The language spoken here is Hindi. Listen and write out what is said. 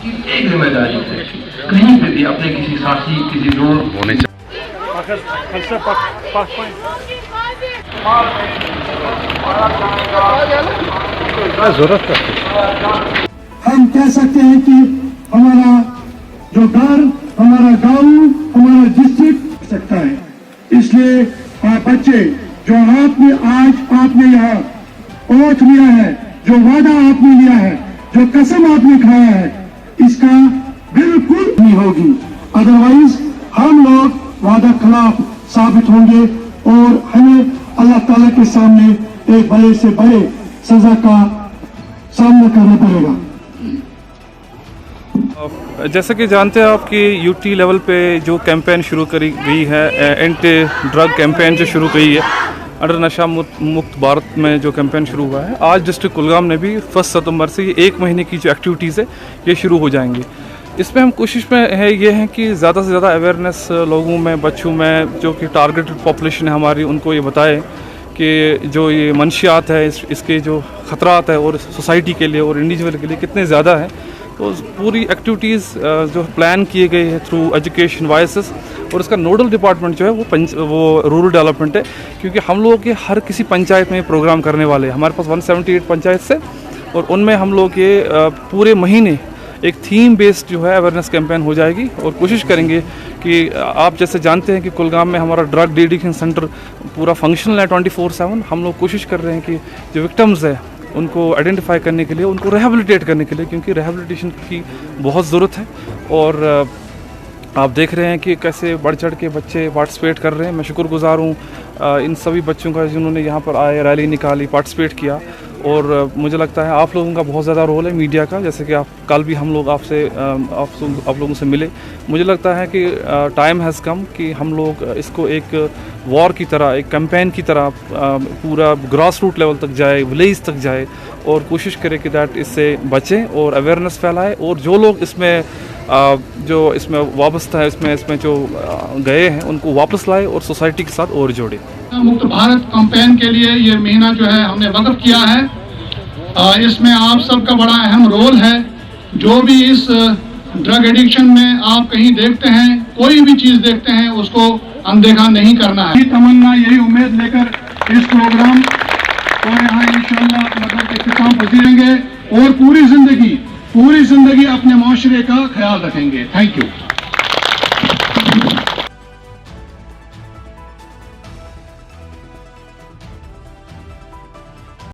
एक जिम्मेदारी है, कहीं पे भी अपने किसी साथी किसी दोस्त होने जरूरत है। हम कह सकते हैं कि हमारा जो घर, हमारा गांव, हमारा डिस्ट्रिक्ट सकता है। इसलिए बच्चे जो आपने यहाँ ओथ लिया है, जो वादा आपने लिया है, जो कसम आपने खाया है, इसका बिल्कुल नहीं होगी। अदरवाइज हम लोग वादा खिलाफ साबित होंगे और हमें अल्लाह ताला के सामने एक बड़े से बड़े सजा का सामना करना पड़ेगा। जैसे कि जानते हैं आप कि यूटी लेवल पे जो कैंपेन शुरू करी गई है, एंटी ड्रग कैंपेन जो शुरू की है अंडर नशा मुक्त भारत में जो कैंपेन शुरू हुआ है, आज डिस्ट्रिक्ट कुलगाम ने भी 1 सितंबर से ये 1 महीने की जो एक्टिविटीज़ है ये शुरू हो जाएंगी। इसमें हम कोशिश में है ये है कि ज़्यादा से ज़्यादा अवेयरनेस लोगों में, बच्चों में, जो कि टारगेटेड पॉपुलेशन है हमारी, उनको ये बताएं कि जो ये मंशियात है इसके जो ख़तरात है और सोसाइटी के लिए और इंडिविजुअल के लिए कितने ज़्यादा है। तो पूरी एक्टिविटीज़ जो प्लान किए गए हैं थ्रू एजुकेशन वाइसेस, और इसका नोडल डिपार्टमेंट जो है वो रूरल डेवलपमेंट है, क्योंकि हम लोग के हर किसी पंचायत में प्रोग्राम करने वाले हैं। हमारे पास 178 पंचायत से, और उनमें हम लोग ये पूरे महीने एक थीम बेस्ड जो है अवेयरनेस कैंपेन हो जाएगी। और कोशिश करेंगे कि आप जैसे जानते हैं कि कुलगाम में हमारा ड्रग डिएडिक्शन सेंटर पूरा फंक्शनल है 24/7। हम लोग कोशिश कर रहे हैं कि जो विक्टिम्स है उनको आइडेंटिफाई करने के लिए, उनको रिहेबिलिटेट करने के लिए, क्योंकि रिहेबिलिटेशन की बहुत ज़रूरत है। और आप देख रहे हैं कि कैसे बढ़ चढ़ के बच्चे पार्टिसिपेट कर रहे हैं। मैं शुक्रगुजार हूँ इन सभी बच्चों का जिन्होंने यहाँ पर आए, रैली निकाली, पार्टिसिपेट किया। और मुझे लगता है आप लोगों का बहुत ज़्यादा रोल है, मीडिया का। जैसे कि कल भी हम लोग आप लोगों से मिले। मुझे लगता है कि टाइम हैज़ कम कि हम लोग इसको एक वॉर की तरह, एक कैंपेन की तरह पूरा ग्रास रूट लेवल तक जाए, विलेज तक जाए, और कोशिश करें कि दैट इससे बचें और अवेयरनेस फैलाए। और जो लोग इसमें जो इसमें वाबस्ता है, इसमें जो गए हैं, उनको वापस लाए और सोसाइटी के साथ और जोड़े। मुक्त भारत कैंपेन के लिए ये महीना जो है हमने वक़्फ़ किया है। इसमें आप सबका बड़ा अहम रोल है। जो भी इस ड्रग एडिक्शन में आप कहीं देखते हैं, कोई भी चीज़ देखते हैं, उसको अनदेखा नहीं करना है। तमन्ना, यही उम्मीद लेकर इस प्रोग्राम को यहाँ इंशाअल्लाह मतलब इख्तिताम पहुँचेंगे और पूरी जिंदगी अपने माशरे का ख्याल रखेंगे। Thank you.